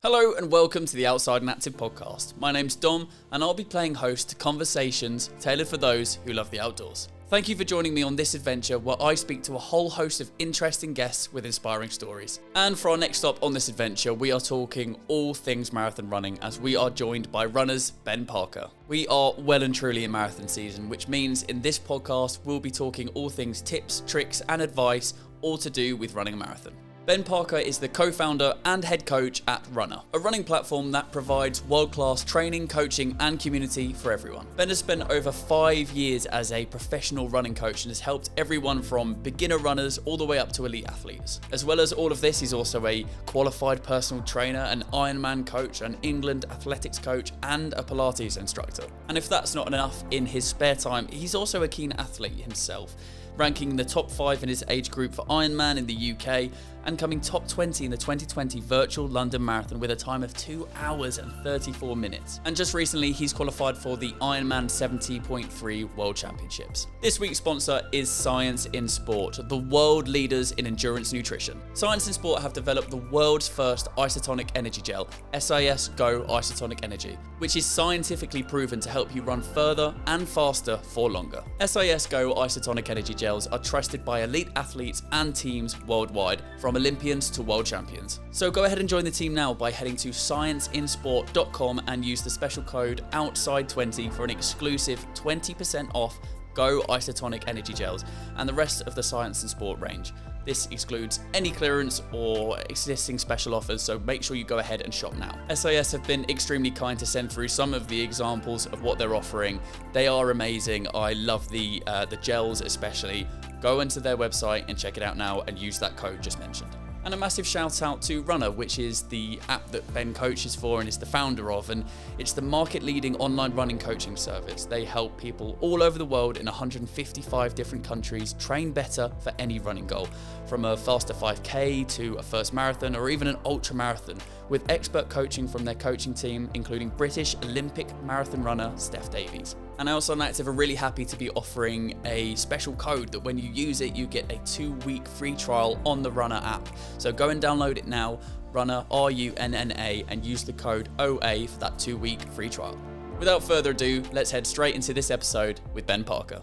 Hello and welcome to the Outside and Active podcast. My name's Dom and I'll be playing host to conversations tailored for those who love the outdoors. Thank you for joining me on this adventure where I speak to a whole host of interesting guests with inspiring stories. And for our next stop on this adventure, we are talking all things marathon running as we are joined by Runna's Ben Parker. We are well and truly in marathon season, which means in this podcast, we'll be talking all things tips, tricks and advice, all to do with running a marathon. Ben Parker is the co-founder and head coach at Runna, a running platform that provides world-class training, coaching and community for everyone. Ben has spent over 5 years as a professional running coach and has helped everyone from beginner runners all the way up to elite athletes. As well as all of this, he's also a qualified personal trainer, an IRONMAN coach, an England athletics coach and a Pilates instructor. And if that's not enough, in his spare time, he's also a keen athlete himself, ranking in the top 5 in his age group for Ironman in the UK and coming top 20 in the 2020 virtual London Marathon with a time of 2 hours and 34 minutes. And just recently, he's qualified for the Ironman 70.3 World Championships. This week's sponsor is Science in Sport, the world leaders in endurance nutrition. Science in Sport have developed the world's first isotonic energy gel, SIS Go Isotonic Energy, which is scientifically proven to help you run further and faster for longer. SIS Go Isotonic Energy gels are trusted by elite athletes and teams worldwide, from Olympians to world champions. So go ahead and join the team now by heading to scienceinsport.com and use the special code OUTSIDE20 for an exclusive 20% off Go Isotonic Energy Gels and the rest of the Science in Sport range. This excludes any clearance or existing special offers, so make sure you go ahead and shop now. SIS have been extremely kind to send through some of the examples of what they're offering. They are amazing. I love the gels especially. Go into their website and check it out now and use that code just mentioned. And a massive shout out to Runna, which is the app that Ben coaches for and is the founder of, and it's the market leading online running coaching service. They help people all over the world in 155 different countries train better for any running goal, from a faster 5K to a first marathon or even an ultra marathon, with expert coaching from their coaching team, including British Olympic marathon runner Steph Davies. And Outside and Active are really happy to be offering a special code that when you use it, you get a 2-week free trial on the Runna app. So go and download it now, Runna, RUNNA, and use the code OA for that 2-week free trial. Without further ado, let's head straight into this episode with Ben Parker.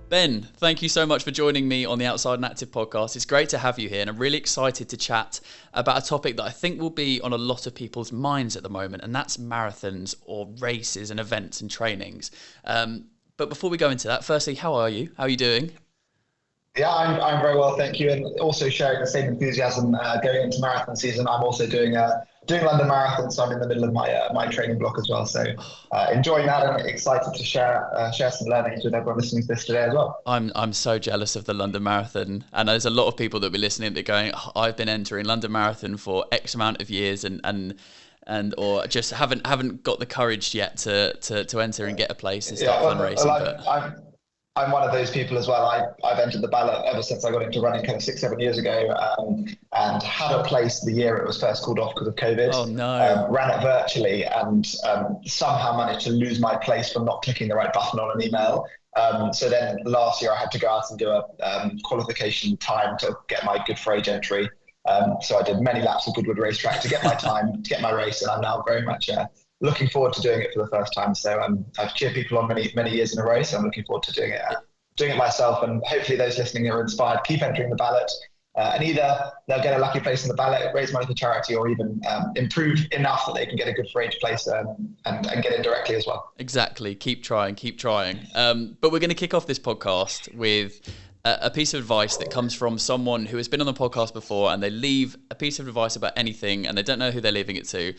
Ben, thank you so much for joining me on the Outside and Active podcast. It's great to have you here, and I'm really excited to chat about a topic that I think will be on a lot of people's minds at the moment, and that's marathons or races and events and trainings. But before we go into that, firstly, how are you? How are you doing? Yeah, I'm very well, thank you, and also sharing the same enthusiasm going into marathon season. I'm also doing London Marathon, so I'm in the middle of my training block as well. So enjoying that and excited to share some learnings with everyone listening to this today as well. I'm so jealous of the London Marathon, and there's a lot of people that will be listening that are going, oh, I've been entering London Marathon for X amount of years and or just haven't got the courage yet to enter and get a place and start fundraising. I'm one of those people as well. I've entered the ballot ever since I got into running kind of 6-7 years ago, and had a place the year it was first called off because of COVID. Oh no. Ran it virtually and somehow managed to lose my place from not clicking the right button on an email. So then last year I had to go out and do a qualification time to get my Good for Age entry. So I did many laps of Goodwood racetrack to get my time, to get my race, and I'm now very much looking forward to doing it for the first time. So I've cheered people on many years in a row, so I'm looking forward to doing it myself. And hopefully those listening are inspired. Keep entering the ballot, and either they'll get a lucky place in the ballot, raise money for charity, or even improve enough that they can get a Good for Age place and get in directly as well. Exactly. Keep trying. But we're going to kick off this podcast with a piece of advice that comes from someone who has been on the podcast before, and they leave a piece of advice about anything and they don't know who they're leaving it to.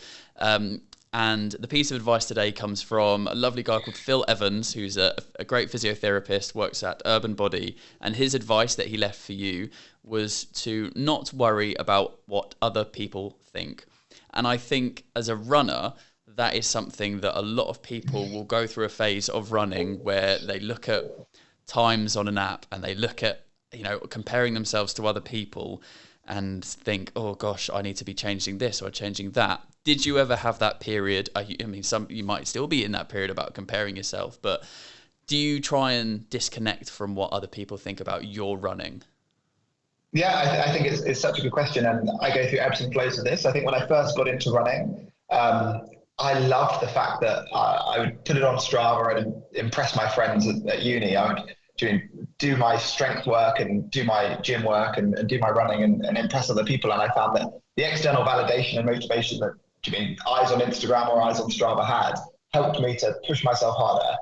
And the piece of advice today comes from a lovely guy called Phil Evans, who's a great physiotherapist, works at Urban Body. And his advice that he left for you was to not worry about what other people think. And I think as a runner, that is something that a lot of people will go through a phase of running where they look at times on an app and they look at, comparing themselves to other people and think, oh gosh, I need to be changing this or changing that. Did you ever have that period? You might still be in that period about comparing yourself, but do you try and disconnect from what other people think about your running? Yeah, I think it's such a good question, and I go through ebbs and flows of this. I think when I first got into running, I loved the fact that I would put it on Strava and impress my friends at uni. I would do my strength work and do my gym work and do my running and impress other people. And I found that the external validation and motivation that eyes on Instagram or eyes on Strava had helped me to push myself harder.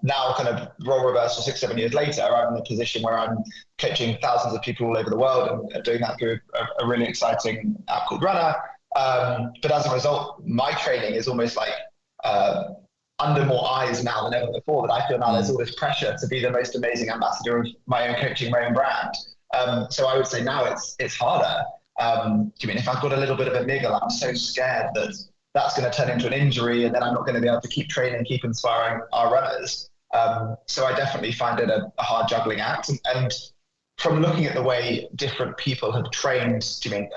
Now, kind of role reversal 6-7 years later, I'm in a position where I'm coaching thousands of people all over the world and doing that through a really exciting app called Runna. But as a result, my training is almost like under more eyes now than ever before. That I feel now there's all this pressure to be the most amazing ambassador of my own coaching, my own brand. So I would say now it's harder. If I've got a little bit of a niggle, I'm so scared that that's going to turn into an injury, and then I'm not going to be able to keep training, keep inspiring our runners. So I definitely find it a hard juggling act. And from looking at the way different people have trained,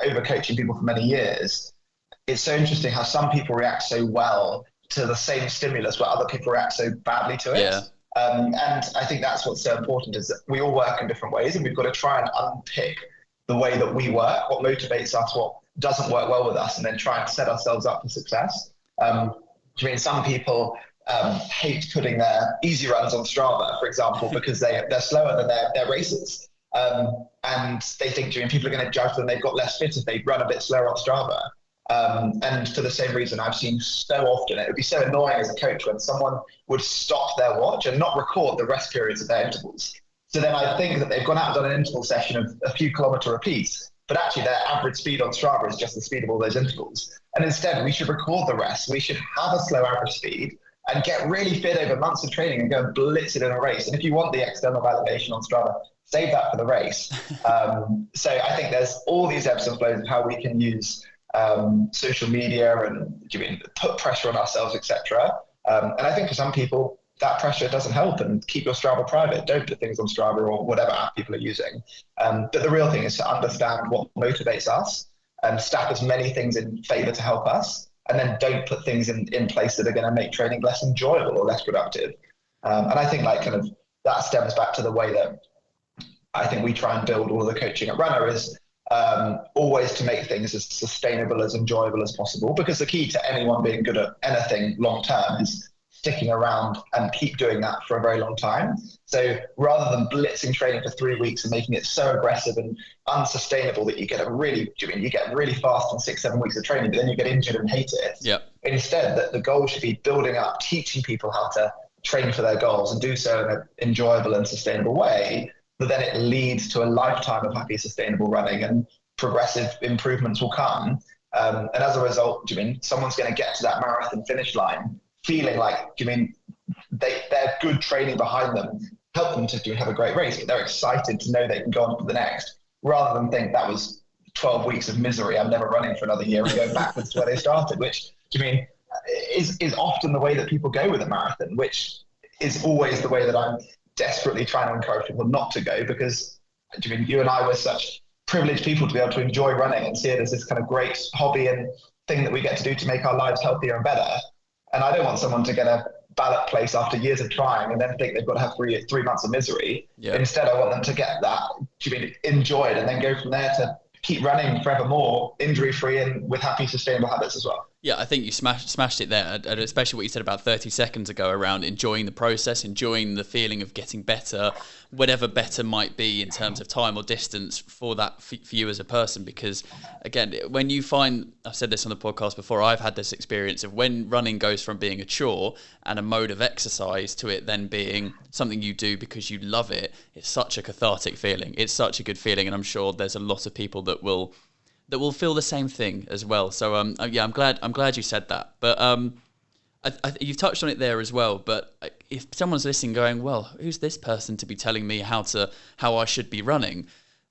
over coaching people for many years, it's so interesting how some people react so well to the same stimulus, but other people react so badly to it. Yeah. And I think that's what's so important, is that we all work in different ways, and we've got to try and unpick the way that we work, what motivates us, what doesn't work well with us, and then try and set ourselves up for success. Some people hate putting their easy runs on Strava, for example, because they're slower than their races. And they think people are going to judge them, they've got less fit if they run a bit slower on Strava. And for the same reason, I've seen so often, it would be so annoying as a coach when someone would stop their watch and not record the rest periods of their intervals. So then I think that they've gone out and done an interval session of a few kilometer repeats, but actually their average speed on Strava is just the speed of all those intervals. And instead, we should record the rest. We should have a slow average speed and get really fit over months of training and go and blitz it in a race. And if you want the external validation on Strava, save that for the race. So I think there's all these ebbs and flows of how we can use social media and put pressure on ourselves, etc. And I think for some people, that pressure doesn't help, and keep your Strava private. Don't put things on Strava or whatever app people are using. But the real thing is to understand what motivates us and stack as many things in favor to help us, and then don't put things in place that are going to make training less enjoyable or less productive. And I think that stems back to the way that I think we try and build all of the coaching at Runna is always to make things as sustainable, as enjoyable as possible, because the key to anyone being good at anything long term is sticking around and keep doing that for a very long time. So rather than blitzing training for 3 weeks and making it so aggressive and unsustainable that you get really fast in 6-7 weeks of training, but then you get injured and hate it. Yep. Instead, that the goal should be building up, teaching people how to train for their goals and do so in an enjoyable and sustainable way. But then it leads to a lifetime of happy, sustainable running, and progressive improvements will come. And as a result, someone's going to get to that marathon finish line feeling like, they're good training behind them, help them to have a great race, but they're excited to know they can go on to the next, rather than think that was 12 weeks of misery, I'm never running for another year, and go backwards to where they started, which, is often the way that people go with a marathon, which is always the way that I'm desperately trying to encourage people not to go, because you and I were such privileged people to be able to enjoy running and see it as this kind of great hobby and thing that we get to do to make our lives healthier and better. And I don't want someone to get a ballot place after years of trying and then think they've got to have three months of misery. Yeah. Instead, I want them to get that, enjoy it, and then go from there to keep running forevermore, injury-free and with happy, sustainable habits as well. Yeah, I think you smashed it there, and especially what you said about 30 seconds ago around enjoying the process, enjoying the feeling of getting better, whatever better might be in terms of time or distance for that for you as a person. Because again, when you find, I've said this on the podcast before, I've had this experience of when running goes from being a chore and a mode of exercise to it then being something you do because you love it, it's such a cathartic feeling. It's such a good feeling, and I'm sure there's a lot of people that will feel the same thing as well. So yeah, I'm glad you said that. But you've touched on it there as well. But if someone's listening, going, well, who's this person to be telling me how I should be running?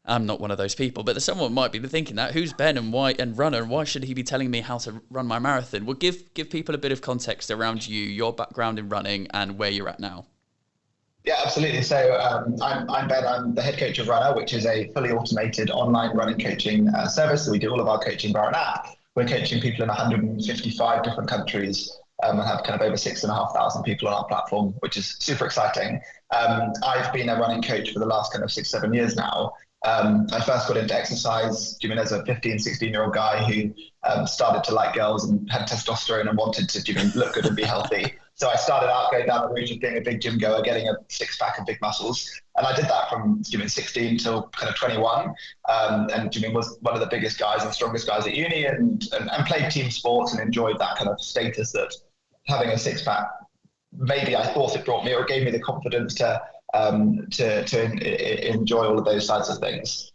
I'm not one of those people, but someone might be thinking that. Who's Ben and Runner, and why should he be telling me how to run my marathon? Well, give people a bit of context around you, your background in running, and where you're at now. Yeah, absolutely. So I'm Ben. I'm the head coach of Runna, which is a fully automated online running coaching service. So we do all of our coaching via an app. We're coaching people in 155 different countries and have kind of over 6,500 people on our platform, which is super exciting. I've been a running coach for the last kind of 6-7 years now. I first got into exercise, as a 15, 16-year-old guy who started to like girls and had testosterone and wanted to look good and be healthy. So I started out going down the route of being a big gym goer, getting a six-pack and big muscles. And I did that from 16 till kind of 21. And was one of the biggest guys and strongest guys at uni and played team sports and enjoyed that kind of status that having a six-pack, maybe I thought it brought me, or it gave me the confidence to enjoy all of those sides of things.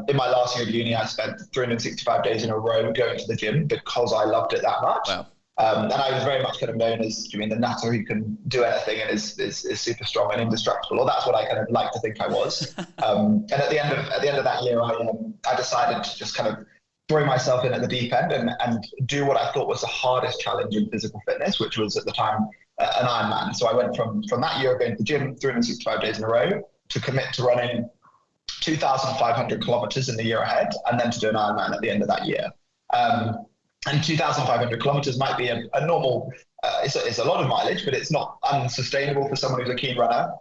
In my last year of uni, I spent 365 days in a row going to the gym because I loved it that much. Wow. And I was very much kind of known as the nutter who can do anything and is super strong and indestructible. Or that's what I kind of like to think I was. And at the end of that year, I decided to just kind of throw myself in at the deep end and do what I thought was the hardest challenge in physical fitness, which was at the time an Ironman. So I went from that year of going to the gym 365 days in a row to commit to running 2,500 kilometers in the year ahead, and then to do an Ironman at the end of that year. And 2,500 kilometers might be a normal, it's a lot of mileage, but it's not unsustainable for someone who's a keen runner.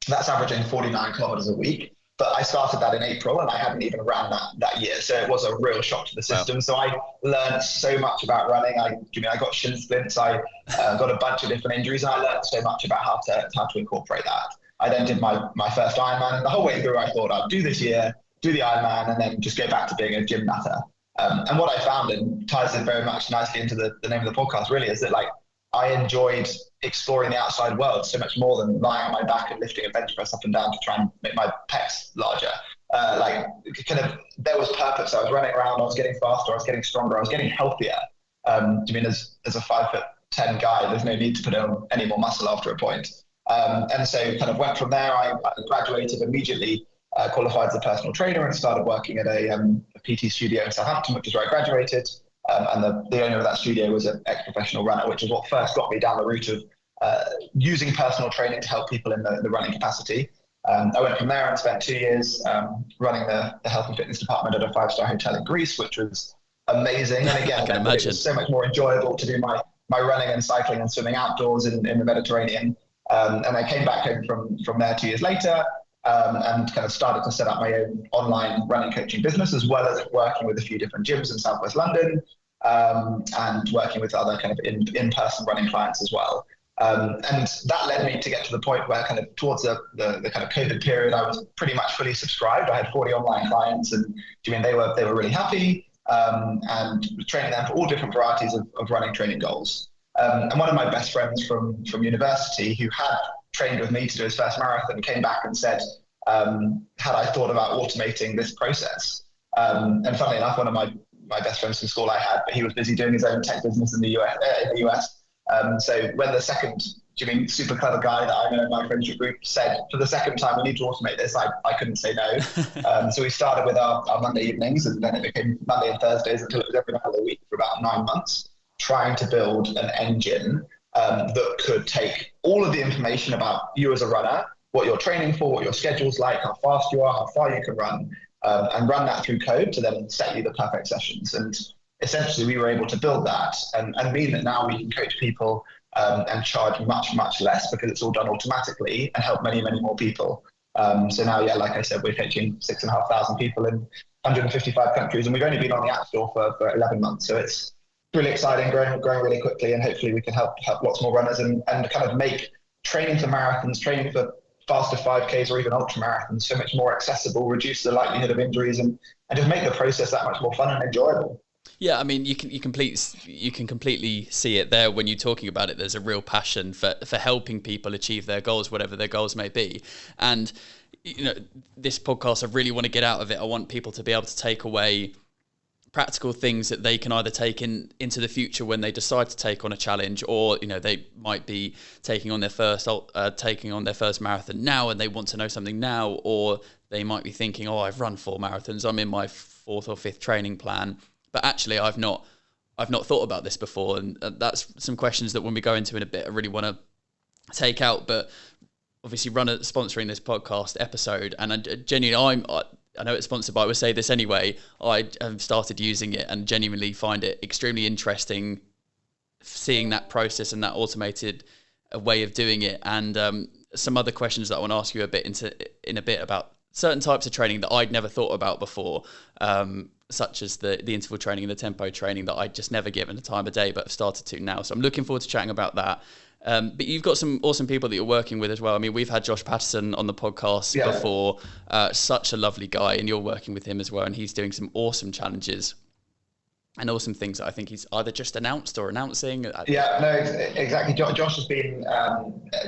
That's averaging 49 kilometers a week. But I started that in April and I hadn't even ran that year. So it was a real shock to the system. Wow. So I learned so much about running. I got shin splints. I got a bunch of different injuries, and I learned so much about how to incorporate that. I then did my first Ironman, and the whole way through I thought I'd do this year, do the Ironman, and then just go back to being a gym nutter. And what I found, and ties in very much nicely into the name of the podcast really, is that I enjoyed exploring the outside world so much more than lying on my back and lifting a bench press up and down to try and make my pecs larger. There was purpose. I was running around, I was getting faster, I was getting stronger, I was getting healthier. As a 5'10" guy, there's no need to put on any more muscle after a point. And so kind of went from there. I graduated immediately, qualified as a personal trainer and started working at a PT studio in Southampton, which is where I graduated. And the owner of that studio was an ex-professional runner, which is what first got me down the route of using personal training to help people in the running capacity. I went from there and spent 2 years running the health and fitness department at a 5-star hotel in Greece, which was amazing. And again, it was so much more enjoyable to do my running and cycling and swimming outdoors in the Mediterranean. And I came back home from there 2 years later and kind of started to set up my own online running coaching business, as well as working with a few different gyms in Southwest London and working with other kind of in-person running clients as well. And that led me to get to the point where kind of towards the kind of COVID period, I was pretty much fully subscribed. I had 40 online clients, and they were really happy and training them for all different varieties of running training goals. And one of my best friends from university, who had trained with me to do his first marathon, came back and said, had I thought about automating this process? And funnily enough, one of my best friends from school I had, but he was busy doing his own tech business in the US. So when the second super clever guy that I know in my friendship group said, for the second time, we need to automate this, I couldn't say no. So we started with our Monday evenings, and then it became Monday and Thursdays until it was every other week for about 9 months, trying to build an engine that could take all of the information about you as a runner, what you're training for, what your schedule's like, how fast you are, how far you can run, and run that through code to then set you the perfect sessions. And essentially we were able to build that and mean that now we can coach people and charge much, much less because it's all done automatically, and help many, many more people. So now, like I said, we're coaching 6,500 people in 155 countries, and we've only been on the App Store for 11 months. So it's really exciting, growing really quickly, and hopefully we can help lots more runners and kind of make training for marathons, training for faster 5Ks or even ultra marathons so much more accessible, reduce the likelihood of injuries, and just make the process that much more fun and enjoyable. Yeah, I mean, you can completely see it there when you're talking about it. There's a real passion for helping people achieve their goals, whatever their goals may be. And this podcast, I really want to get out of it. I want people to be able to take away practical things that they can either take into the future when they decide to take on a challenge, or they might be taking on their first marathon now and they want to know something now, or they might be thinking, I've run 4 marathons, I'm in my 4th or 5th training plan, but actually I've not thought about this before. And that's some questions that when we go into in a bit I really want to take out. But obviously Runna sponsoring this podcast episode, and I know it's sponsored, but I would say this anyway. I have started using it and genuinely find it extremely interesting, seeing that process and that automated way of doing it. And some other questions that I want to ask you in a bit about certain types of training that I'd never thought about before, such as the interval training and the tempo training that I'd just never given a time of day, but have started to now. So I'm looking forward to chatting about that. But you've got some awesome people that you're working with as well. I mean, we've had Josh Patterson on the podcast before, such a lovely guy, and you're working with him as well, and he's doing some awesome challenges and awesome things that I think he's either just announced or announcing. Yeah, no, exactly. Josh has been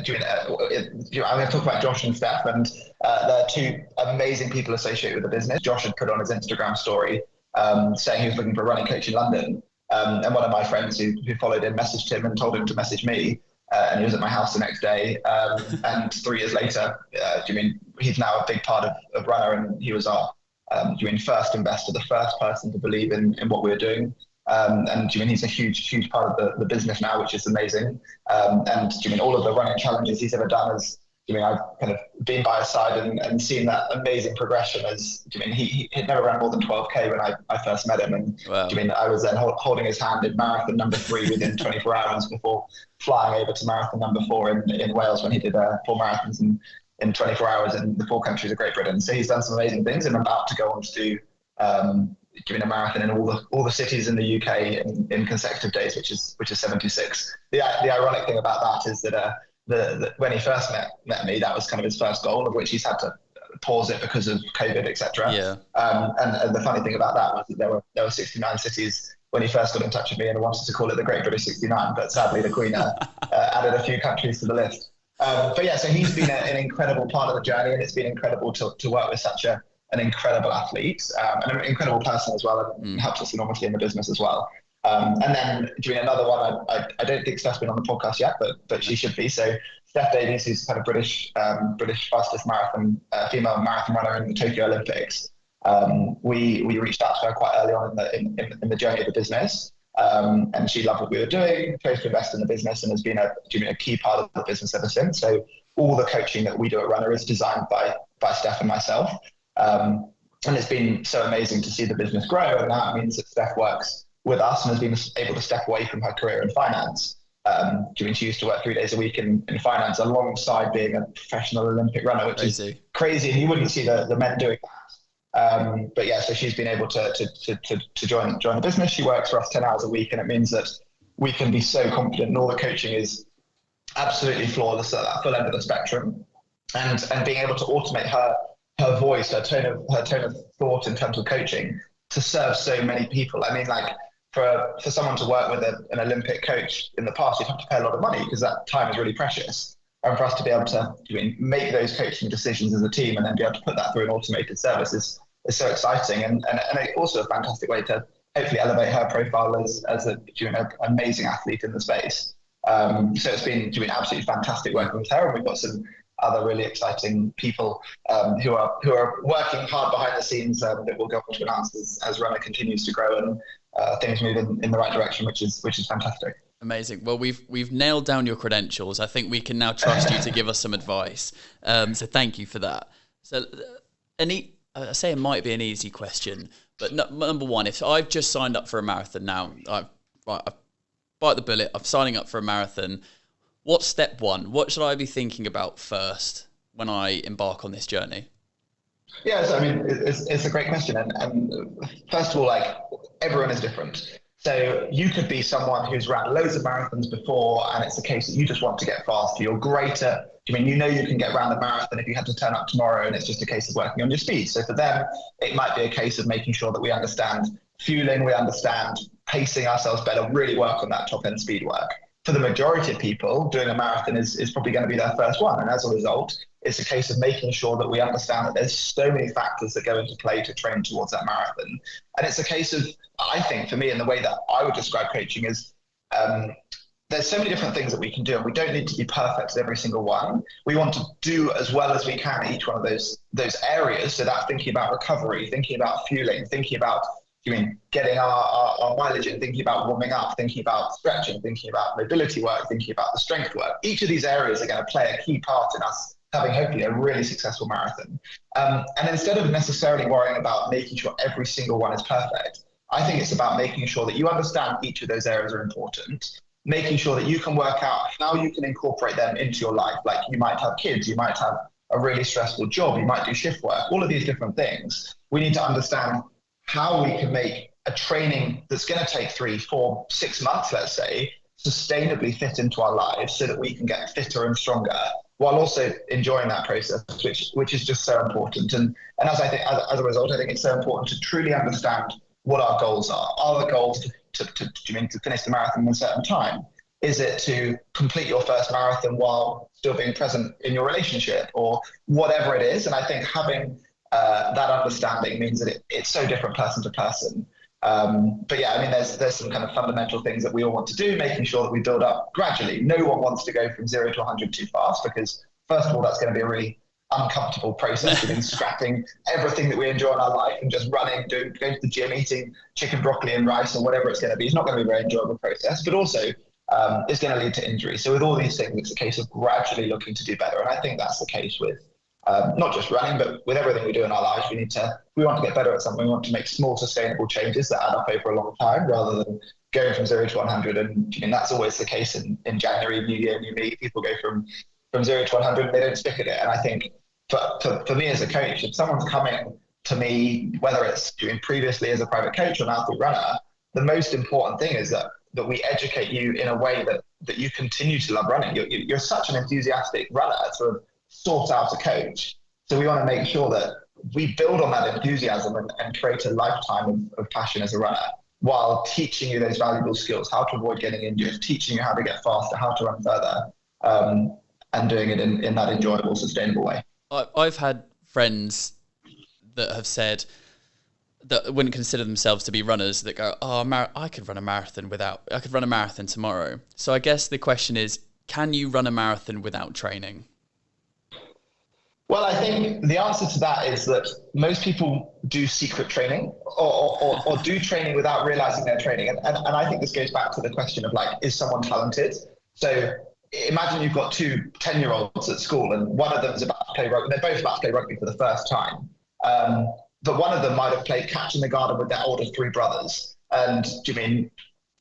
doing. I'm going to talk about Josh and Steph, and they're two amazing people associated with the business. Josh had put on his Instagram story saying he was looking for a running coach in London, and one of my friends who followed him messaged him and told him to message me. And he was at my house the next day. And 3 years later, he's now a big part of Runna, and he was our first investor, the first person to believe in what we were doing. And he's a huge part of the business now, which is amazing. And all of the running challenges he's ever done is, I've kind of been by his side and seen that amazing progression. As he had never ran more than 12K when I first met him, and wow. I was then holding his hand in marathon number 3 within 24 hours before flying over to marathon number 4 in Wales when he did 4 marathons in 24 hours in the 4 countries of Great Britain. So he's done some amazing things, and about to go on to do a marathon in all the cities in the UK in consecutive days, which is 76. The ironic thing about that is that when he first met me, that was kind of his first goal, of which he's had to pause it because of COVID, etc. Yeah. And the funny thing about that was that there were 69 cities when he first got in touch with me and wanted to call it the Great British 69, but sadly the Queen added a few countries to the list. But yeah, so he's been an incredible part of the journey, and it's been incredible to work with such an incredible athlete and an incredible person as well, and helps us enormously in the business as well. And then doing another one, I don't think Steph's been on the podcast yet, but she should be. So Steph Davies, who's kind of British fastest female marathon runner in the Tokyo Olympics. We reached out to her quite early on in the journey of the business. And she loved what we were doing, chose to invest in the business, and has been a key part of the business ever since. So all the coaching that we do at Runna is designed by Steph and myself. And it's been so amazing to see the business grow. And now it means that Steph works with us and has been able to step away from her career in finance. She used to work 3 days a week in finance alongside being a professional Olympic runner, which is crazy. And you wouldn't see the men doing that. But yeah, so she's been able to join the business. She works for us 10 hours a week, and it means that we can be so confident, and all the coaching is absolutely flawless at that full end of the spectrum. And being able to automate her voice, her tone of thought in terms of coaching to serve so many people. I mean, like for someone to work with an Olympic coach in the past, you'd have to pay a lot of money because that time is really precious. And for us to be able to make those coaching decisions as a team and then be able to put that through an automated service is so exciting, and also a fantastic way to hopefully elevate her profile as an amazing athlete in the space. So it's been absolutely fantastic working with her, and we've got some other really exciting people who are working hard behind the scenes that we'll go on to announce as Runna continues to grow and things move in the right direction, which is fantastic. Amazing. Well, we've nailed down your credentials. I think we can now trust you to give us some advice. So thank you for that. So I say it might be an easy question, but number one, if I've just signed up for a marathon now, I've bite the bullet, I'm signing up for a marathon. What's step one? What should I be thinking about first when I embark on this journey? Yeah, so I mean, it's a great question. And first of all, like, everyone is different. So you could be someone who's ran loads of marathons before, and it's a case that you just want to get faster. You're great at, you can get around the marathon if you had to turn up tomorrow, and it's just a case of working on your speed. So for them, it might be a case of making sure that we understand fueling, we understand pacing ourselves better, really work on that top end speed work. For the majority of people, doing a marathon is probably going to be their first one. And as a result, it's a case of making sure that we understand that there's so many factors that go into play to train towards that marathon. And it's a case of, I think for me, and the way that I would describe coaching is, there's so many different things that we can do, and we don't need to be perfect at every single one. We want to do as well as we can at each one of those areas. So that's thinking about recovery, thinking about fueling, thinking about getting our mileage in, thinking about warming up, thinking about stretching, thinking about mobility work, thinking about the strength work. Each of these areas are going to play a key part in us having hopefully a really successful marathon. And instead of necessarily worrying about making sure every single one is perfect, I think it's about making sure that you understand each of those areas are important, making sure that you can work out how you can incorporate them into your life. Like, you might have kids, you might have a really stressful job. You might do shift work, all of these different things. We need to understand how we can make a training that's going to take 3, 4, 6 months, let's say, sustainably fit into our lives so that we can get fitter and stronger while also enjoying that process, which is just so important. And as a result, I think it's so important to truly understand what our goals are. Are the goals to finish the marathon in a certain time? Is it to complete your first marathon while still being present in your relationship, or whatever it is? And I think having that understanding means that it's so different person to person. But yeah, I mean, there's some kind of fundamental things that we all want to do, making sure that we build up gradually. No one wants to go from 0 to 100 too fast, because first of all, that's going to be a really uncomfortable process. We've been scrapping everything that we enjoy in our life and just running, going to the gym, eating chicken, broccoli and rice or whatever it's going to be. It's not going to be a very enjoyable process, but also it's going to lead to injury. So with all these things, it's a case of gradually looking to do better. And I think that's the case with not just running, but with everything we do in our lives. We want to get better at something. We want to make small, sustainable changes that add up over a long time, rather than going from 0 to 100. And that's always the case in January, New Year, New Me. People go from 0 to 100 and they don't stick at it. And I think for me as a coach, if someone's coming to me, whether it's doing previously as a private coach or now through Runner, the most important thing is that we educate you in a way that you continue to love running. You're such an enthusiastic runner to sort out a coach. So we want to make sure that we build on that enthusiasm and create a lifetime of passion as a runner, while teaching you those valuable skills, how to avoid getting injured, teaching you how to get faster, how to run further, and doing it in that enjoyable, sustainable way. I've had friends that have said that wouldn't consider themselves to be runners that go, I could run a marathon tomorrow. So I guess the question is, can you run a marathon without training? Well, I think the answer to that is that most people do secret training or do training without realizing they're training. And I think this goes back to the question of, like, is someone talented? So imagine you've got 2 10-year-olds at school, and one of them is about to play rugby. They're both about to play rugby for the first time. But one of them might have played catch in the garden with their older 3 brothers, and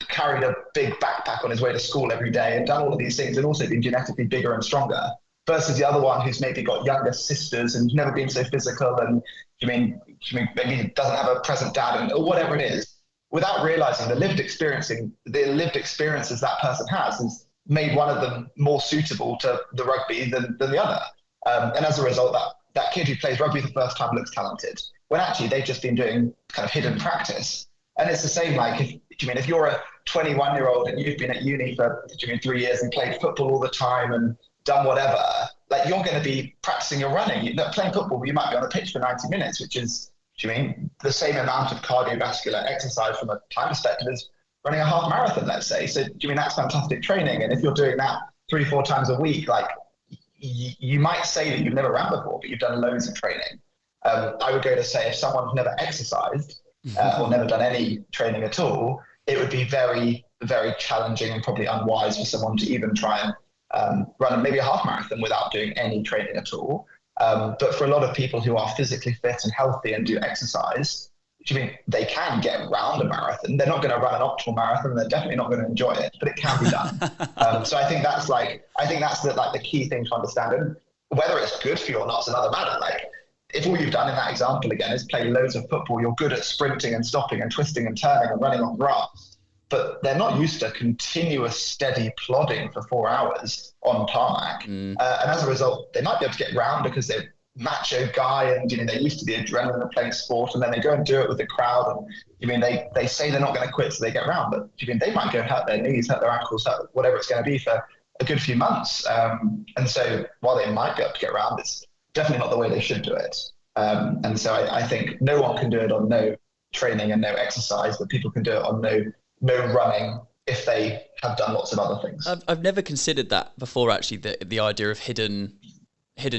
carried a big backpack on his way to school every day and done all of these things, and also been genetically bigger and stronger, versus the other one who's maybe got younger sisters and never been so physical, and maybe doesn't have a present dad, or whatever it is, without realizing the lived experiences that person has made one of them more suitable to the rugby than the other. And as a result, that kid who plays rugby the first time looks talented, when actually they've just been doing kind of hidden practice. And it's the same, like, if you're a 21-year-old and you've been at uni for 3 years and played football all the time and done whatever, like, you're going to be practicing your running. Playing football, you might be on the pitch for 90 minutes, which is, the same amount of cardiovascular exercise from a time perspective as running a half marathon, let's say. So, that's fantastic training. And if you're doing that 3, 4 times a week, like, you might say that you've never ran before, but you've done loads of training. I would go to say, if someone's never exercised or never done any training at all, it would be very, very challenging and probably unwise for someone to even try and run maybe a half marathon without doing any training at all. But for a lot of people who are physically fit and healthy and do exercise, they can get around a marathon. They're not going to run an optimal marathon. They're definitely not going to enjoy it, but it can be done. So I think that's the key thing to understand. And whether it's good for you or not is another matter. Like, if all you've done in that example again is play loads of football, you're good at sprinting and stopping and twisting and turning and running on grass, but they're not used to continuous, steady plodding for 4 hours on tarmac. And as a result, they might be able to get round because they're macho guy and they're used to the adrenaline of playing sport, and then they go and do it with the crowd, and they say they're not going to quit, so they get round, but they might go and hurt their knees, hurt their ankles, hurt whatever it's going to be for a good few months. And so while they might be able to get around, it's definitely not the way they should do it. And so I think no one can do it on no training and no exercise, but people can do it on no running if they have done lots of other things. I've never considered that before, actually, the idea of hidden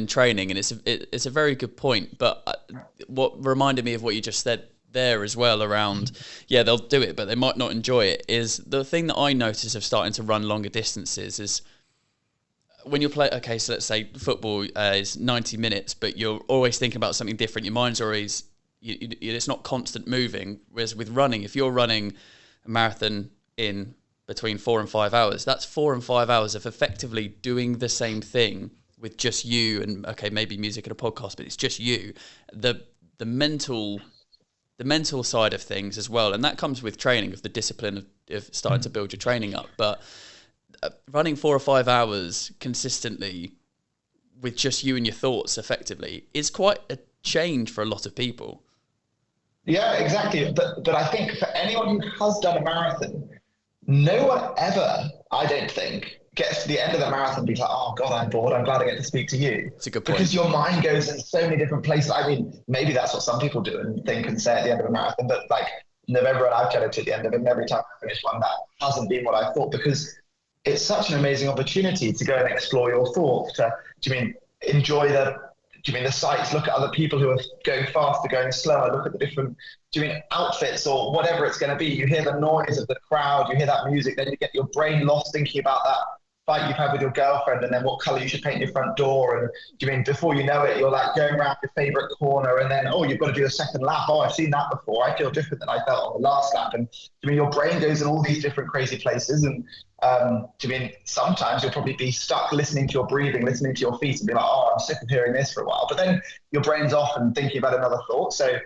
training, and it's a very good point. But what reminded me of what you just said there as well around, they'll do it, but they might not enjoy it, is the thing that I notice of starting to run longer distances is when you're playing, okay, so let's say football is 90 minutes, but you're always thinking about something different. Your mind's always, it's not constant moving. Whereas with running, if you're running a marathon in between 4 and 5 hours, that's 4 and 5 hours of effectively doing the same thing with just you and okay, maybe music and a podcast, but it's just you, the mental side of things as well. And that comes with training, of the discipline of starting to build your training up. But running 4 or 5 hours consistently with just you and your thoughts effectively is quite a change for a lot of people. Yeah, exactly. But I think for anyone who has done a marathon, no one ever, I don't think, gets to the end of the marathon and be like, oh God, I'm bored. I'm glad I get to speak to you. It's a good point. Because your mind goes in so many different places. I mean, maybe that's what some people do and think and say at the end of a marathon, but like November and I've chatted to at the end of it, and every time I finish one, that hasn't been what I thought, because it's such an amazing opportunity to go and explore your thoughts, to enjoy the sights, look at other people who are going faster, going slower, look at the different outfits or whatever it's going to be. You hear the noise of the crowd, you hear that music, then you get your brain lost thinking about that fight you've had with your girlfriend and then what color you should paint your front door. And before you know it, you're like going around your favorite corner and then, oh, you've got to do a second lap. Oh, I've seen that before. I feel different than I felt on the last lap. And your brain goes in all these different crazy places. And sometimes you'll probably be stuck listening to your breathing, listening to your feet and be like, oh, I'm sick of hearing this for a while. But then your brain's off and thinking about another thought. So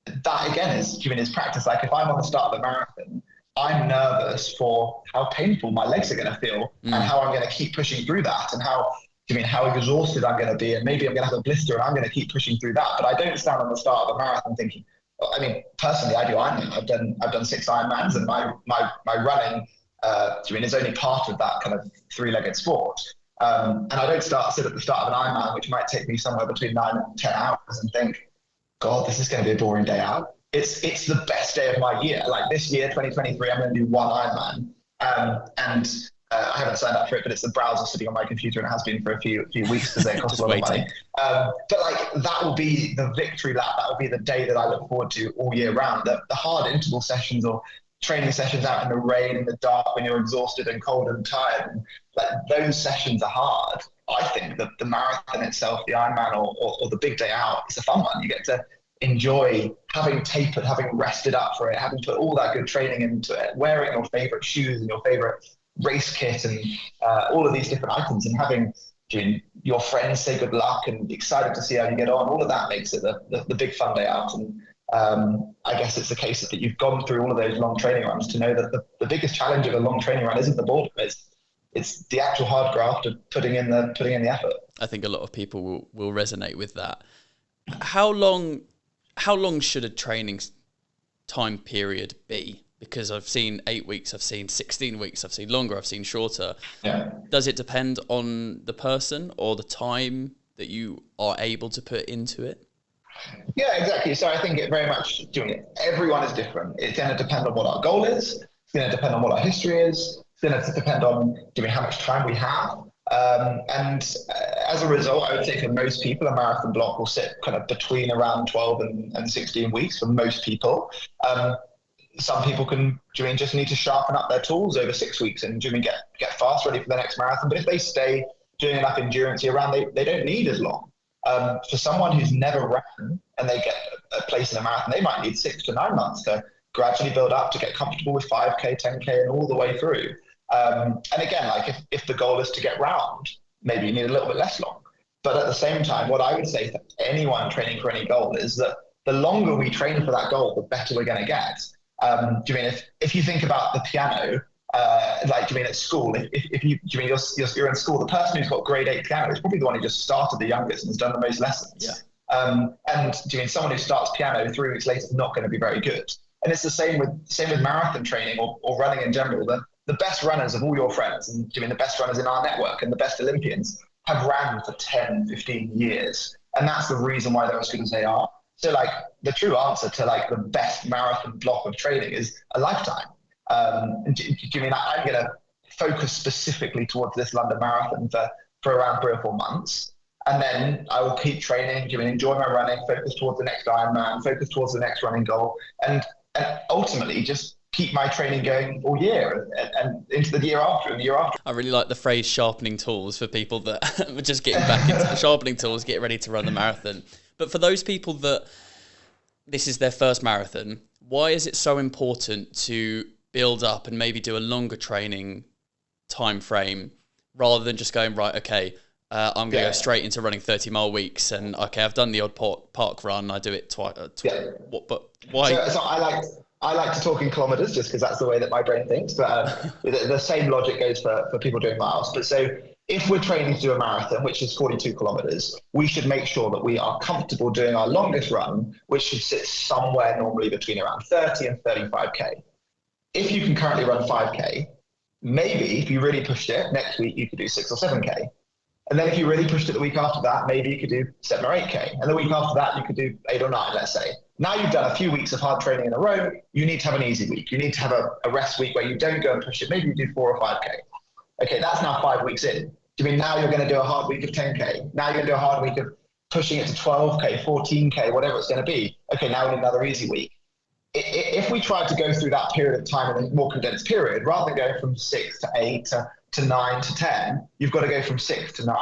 that again is practice. Like if I'm on the start of a marathon, I'm nervous for how painful my legs are going to feel and how I'm going to keep pushing through that, and how exhausted I'm going to be, and maybe I'm going to have a blister and I'm going to keep pushing through that. But I don't stand on the start of a marathon thinking, personally, I do Ironman. I've done 6 Ironmans, and my running, is only part of that kind of 3-legged sport. And I don't sit at the start of an Ironman, which might take me somewhere between 9 and 10 hours, and think, God, this is going to be a boring day out. It's the best day of my year. Like this year, 2023, I'm going to do 1 Ironman. I haven't signed up for it, but it's the browser sitting on my computer, and it has been for a few weeks because they cost a lot of money. But like that will be the victory lap. That will be the day that I look forward to all year round. The hard interval sessions or training sessions out in the rain, in the dark, when you're exhausted and cold and tired, and like those sessions are hard. I think that the marathon itself, the Ironman or the big day out, it's a fun one. You get to enjoy having tapered, having rested up for it, having put all that good training into it, wearing your favorite shoes and your favorite race kit and all of these different items, and having your friends say good luck and excited to see how you get on. All of that makes it the big fun day out. And I guess it's the case that you've gone through all of those long training runs to know that the biggest challenge of a long training run isn't the boredom, it's the actual hard graft of putting in the effort. I think a lot of people will resonate with that. How long should a training time period be? Because I've seen 8 weeks, I've seen 16 weeks, I've seen longer, I've seen shorter. Yeah. Does it depend on the person or the time that you are able to put into it? Yeah, exactly. So I think it very much everyone is different. It's going to depend on what our goal is. It's going to depend on what our history is. It's going to depend on how much time we have. And as a result, I would say for most people, a marathon block will sit kind of between around 12 and 16 weeks for most people. Some people can just need to sharpen up their tools over 6 weeks and get fast ready for the next marathon. But if they stay doing enough endurance year round, they don't need as long. For someone who's never ran and they get a place in a marathon, they might need 6 to 9 months to gradually build up to get comfortable with 5K, 10K, and all the way through. And again, like if the goal is to get round, maybe you need a little bit less long. But at the same time, what I would say for anyone training for any goal is that the longer we train for that goal, the better we're going to get. If you think about the piano, at school, if you're in school, the person who's got grade 8 piano is probably the one who just started the youngest and has done the most lessons. Yeah. And someone who starts piano 3 weeks later is not going to be very good. And it's the same with marathon training or running in general. The best runners of all your friends, and the best runners in our network and the best Olympians have ran for 10, 15 years. And that's the reason why they're as good as they are. So the true answer to the best marathon block of training is a lifetime. Do you mean I'm going to focus specifically towards this London Marathon for around 3 or 4 months, and then I will keep training, enjoy my running, focus towards the next Ironman, focus towards the next running goal, and ultimately just keep my training going all year and into the year after and the year after. I really like the phrase sharpening tools for people that are just getting back into sharpening tools, get ready to run the marathon. But for those people that this is their first marathon, why is it so important to build up and maybe do a longer training time frame rather than just going, right, okay, I'm going to go straight into running 30-mile weeks. And okay, I've done the odd park run. I do it twice. But why? So I like to talk in kilometers just because that's the way that my brain thinks. But the same logic goes for people doing miles. But so if we're training to do a marathon, which is 42 kilometers, we should make sure that we are comfortable doing our longest run, which should sit somewhere normally between around 30 and 35K. If you can currently run 5K, maybe if you really pushed it, next week you could do 6 or 7K. And then if you really pushed it the week after that, maybe you could do 7 or 8K. And the week after that, you could do 8 or 9, let's say. Now you've done a few weeks of hard training in a row, you need to have an easy week. You need to have a rest week where you don't go and push it. Maybe you do 4 or 5K. Okay, that's now 5 weeks in. Do you mean now you're going to do a hard week of 10K? Now you're going to do a hard week of pushing it to 12K, 14K, whatever it's going to be. Okay, now we need another easy week. If we tried to go through that period of time in a more condensed period, rather than going from 6 to 8 to 9 to 10, you've got to go from 6 to 9.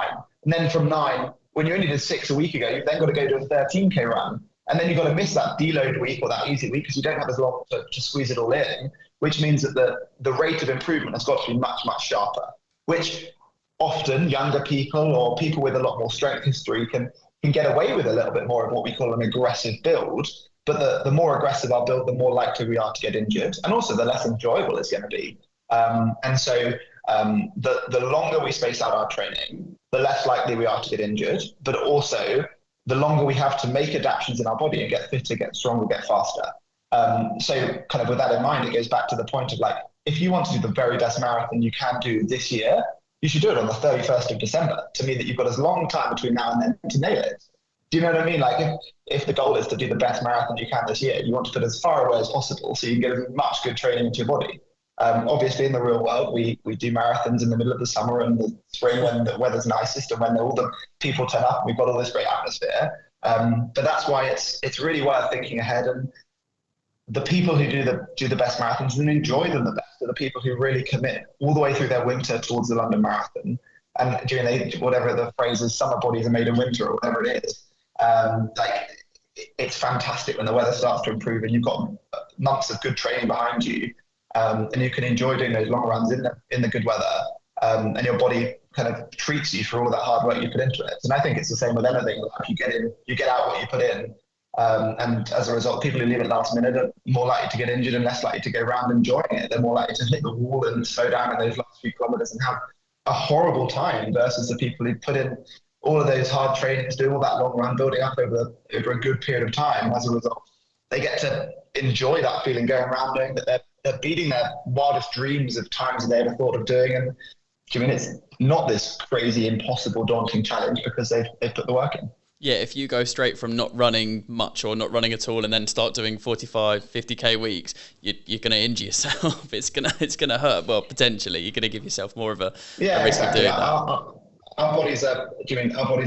And then from 9, when you only did 6 a week ago, you've then got to go do a 13K run. And then you've got to miss that deload week or that easy week because you don't have as long to squeeze it all in, which means that the rate of improvement has got to be much, much sharper, which often younger people or people with a lot more strength history can get away with a little bit more of what we call an aggressive build. But the more aggressive our build, the more likely we are to get injured. And also the less enjoyable it's going to be. And so the longer we space out our training, the less likely we are to get injured, but also the longer we have to make adaptations in our body and get fitter, get stronger, get faster. So kind of with that in mind, it goes back to the point of like, if you want to do the very best marathon you can do this year, you should do it on the 31st of December to mean that you've got as long time between now and then to nail it. Do you know what I mean? Like if the goal is to do the best marathon you can this year, you want to put as far away as possible so you can get as much good training into your body. Obviously in the real world, we do marathons in the middle of the summer and the spring when the weather's nicest and when all the people turn up and we've got all this great atmosphere. But that's why it's really worth thinking ahead. And the people who do the best marathons and enjoy them the best are the people who really commit all the way through their winter towards the London Marathon. And during whatever the phrase is, summer bodies are made in winter or whatever it is. It's fantastic when the weather starts to improve and you've got months of good training behind you, and you can enjoy doing those long runs in the good weather, and your body kind of treats you for all that hard work you put into it. And I think it's the same with anything. Like you get out what you put in, and as a result, people who leave it last minute are more likely to get injured and less likely to go around enjoying it. They're more likely to hit the wall and slow down in those last few kilometers and have a horrible time versus the people who put in all of those hard trainings, doing all that long run, building up over a good period of time. As a result, they get to enjoy that feeling going around knowing that they're beating their wildest dreams of times they ever thought of doing. And I mean, it's not this crazy, impossible, daunting challenge because they've put the work in. Yeah, if you go straight from not running much or not running at all and then start doing 45, 50K weeks, you're going to injure yourself. It's going to hurt. Well, potentially, you're going to give yourself more of a risk of doing that. Our bodies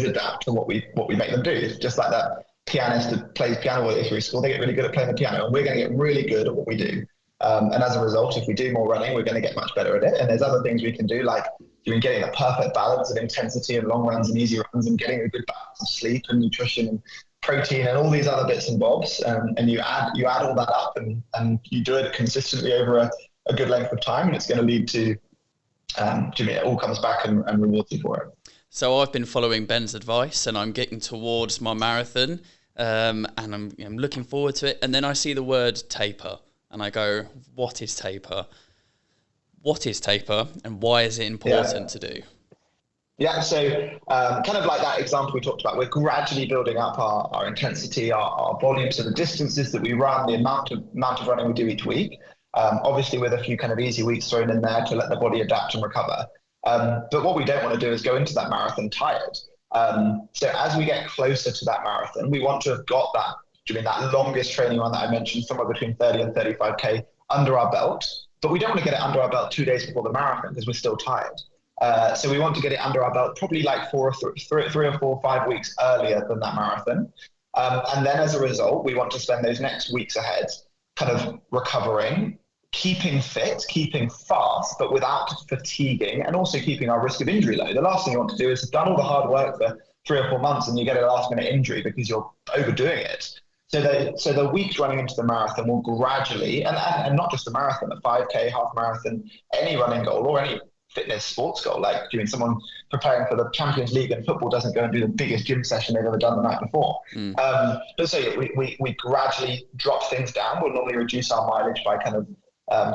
adapt to what we make them do. It's just like that pianist that plays piano all the way through school. They get really good at playing the piano, and we're going to get really good at what we do. And as a result, if we do more running, we're going to get much better at it. And there's other things we can do, like getting the perfect balance of intensity and long runs and easy runs, and getting a good balance of sleep and nutrition and protein and all these other bits and bobs. And you add all that up, and you do it consistently over a good length of time, and it's going to lead to it all comes back and rewards you for it. So I've been following Ben's advice, and I'm getting towards my marathon, and I'm looking forward to it. And then I see the word taper, and I go, "What is taper? What is taper, and why is it important to do?" Yeah, so kind of like that example we talked about, we're gradually building up our intensity, our volume, so the distances that we run, the amount of running we do each week. Obviously with a few kind of easy weeks thrown in there to let the body adapt and recover. But what we don't want to do is go into that marathon tired. So as we get closer to that marathon, we want to have got that longest training run that I mentioned, somewhere between 30 and 35K under our belt. But we don't want to get it under our belt 2 days before the marathon because we're still tired. So we want to get it under our belt probably like 3 or 4 or 5 weeks earlier than that marathon. And then as a result, we want to spend those next weeks ahead kind of recovering, keeping fit, keeping fast, but without fatiguing, and also keeping our risk of injury low. The last thing you want to do is have done all the hard work for 3 or 4 months and you get a last minute injury because you're overdoing it. So the weeks running into the marathon will gradually, and not just the marathon, a 5K, half marathon, any running goal or any fitness sports goal. Like, do you mean someone preparing for the Champions League in football doesn't go and do the biggest gym session they've ever done the night before? But so yeah, we gradually drop things down. We'll normally reduce our mileage by kind of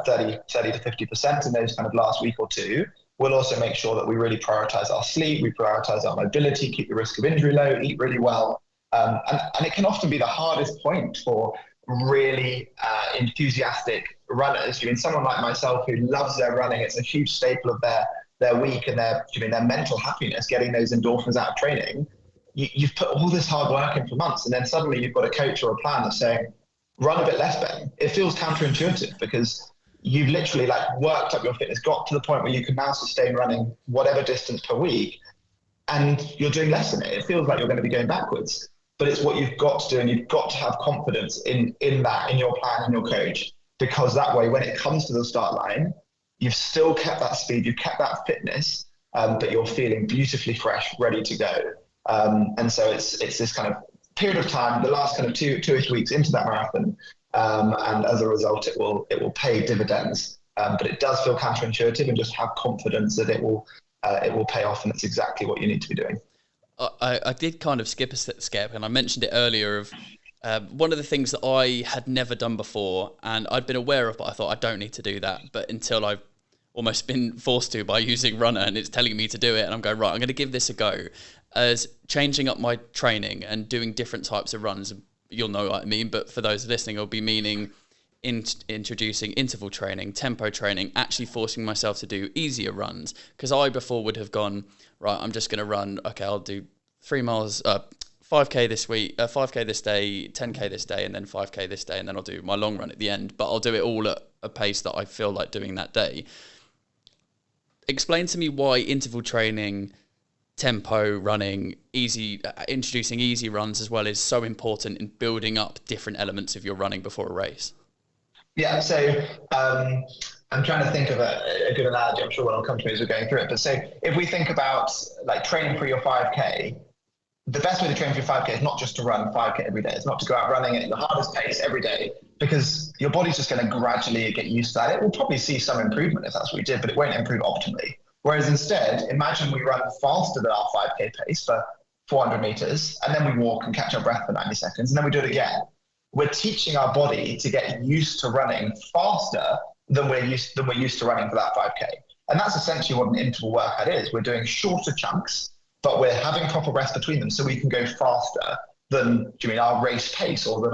30 to 50% in those kind of last week or two. We'll also make sure that we really prioritize our sleep, we prioritize our mobility, keep the risk of injury low, eat really well. And it can often be the hardest point for really enthusiastic runners. I mean, someone like myself who loves their running, it's a huge staple of their week and their mental happiness, getting those endorphins out of training. You've put all this hard work in for months, and then suddenly you've got a coach or a plan that's saying, run a bit less, Ben. It feels counterintuitive because you've literally like worked up your fitness, got to the point where you can now sustain running whatever distance per week, and you're doing less than it. It feels like you're going to be going backwards, but it's what you've got to do, and you've got to have confidence in that, in your plan and your coach, because that way, when it comes to the start line, you've still kept that speed, you've kept that fitness, but you're feeling beautifully fresh, ready to go. And so it's this kind of period of time, the last kind of two-ish weeks into that marathon, and as a result, it will pay dividends. But it does feel counterintuitive, and just have confidence that it will pay off, and it's exactly what you need to be doing. I did kind of skip a step, and I mentioned it earlier of one of the things that I had never done before, and I'd been aware of, but I thought I don't need to do that. But until I've almost been forced to by using Runna, and it's telling me to do it, and I'm going, right, I'm going to give this a go, as changing up my training and doing different types of runs. You'll know what I mean, but for those listening, it'll be meaning introducing interval training, tempo training, actually forcing myself to do easier runs. Because I before would have gone, right, I'm just going to run, okay, I'll do 3 miles, 5K this week, 5K this day, 10K this day, and then 5K this day, and then I'll do my long run at the end. But I'll do it all at a pace that I feel like doing that day. Explain to me why interval training, tempo running, introducing easy runs as well is so important in building up different elements of your running before a race. Yeah, so I'm trying to think of a good analogy. I'm sure one will come to me as we're going through it. But so if we think about like training for your 5K, the best way to train for your 5K is not just to run 5K every day. It's not to go out running at the hardest pace every day, because your body's just going to gradually get used to that. It will probably see some improvement if that's what we did, but it won't improve optimally. Whereas instead, imagine we run faster than our 5K pace for 400 meters, and then we walk and catch our breath for 90 seconds, and then we do it again. We're teaching our body to get used to running faster than we're used to running for that 5K. And that's essentially what an interval workout is. We're doing shorter chunks, but we're having proper rest between them so we can go faster than, our race pace, or than